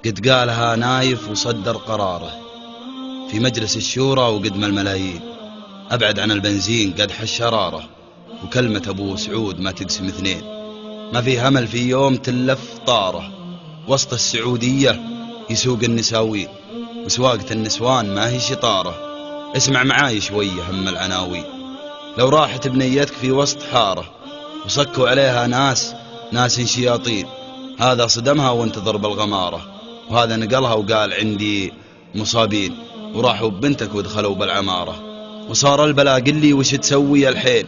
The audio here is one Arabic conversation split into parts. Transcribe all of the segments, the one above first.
قد قالها نايف وصدر قراره في مجلس الشورى وقدم الملايين، أبعد عن البنزين قدح الشرارة، وكلمة أبو سعود ما تقسم اثنين. ما في همل في يوم تلف طاره، وسط السعودية يسوق النساوين، وسواقة النسوان ما هي شطارة. اسمع معاي شوية هم العناوين. لو راحت بنيتك في وسط حارة وصكوا عليها ناس شياطين، هذا صدمها وانتظر بالغمارة، وهذا نقلها وقال عندي مصابين، وراحوا ببنتك ودخلوا بالعمارة. وصار البلا قل لي وش تسوي الحين،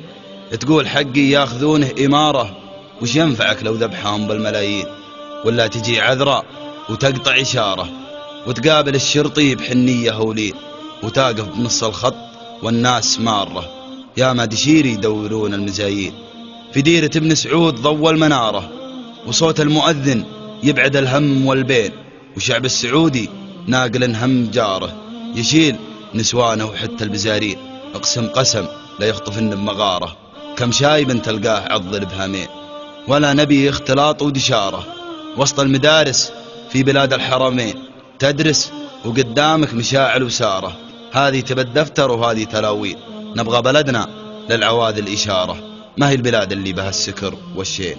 تقول حقي ياخذونه إمارة. وش ينفعك لو ذبحهم بالملايين، ولا تجي عذراء وتقطع إشارة، وتقابل الشرطي بحنية هولين، وتقف بنص الخط والناس مارة. يا ما دشيري يدورون المزايين، في ديرة ابن سعود ضوى المنارة، وصوت المؤذن يبعد الهم والبين، وشعب السعودي ناقل هم جاره، يشيل نسوانه وحتى البزارين، اقسم قسم لا يخطفن بمغاره. كم شايب تلقاه عض الابهامين، ولا نبي اختلاط ودشاره، وسط المدارس في بلاد الحرمين تدرس، وقدامك مشاعل وساره. هذه تبى الدفتر وهذه تلاوين، نبغى بلدنا للعواد الإشارة، ما هي البلاد اللي بها السكر والشين.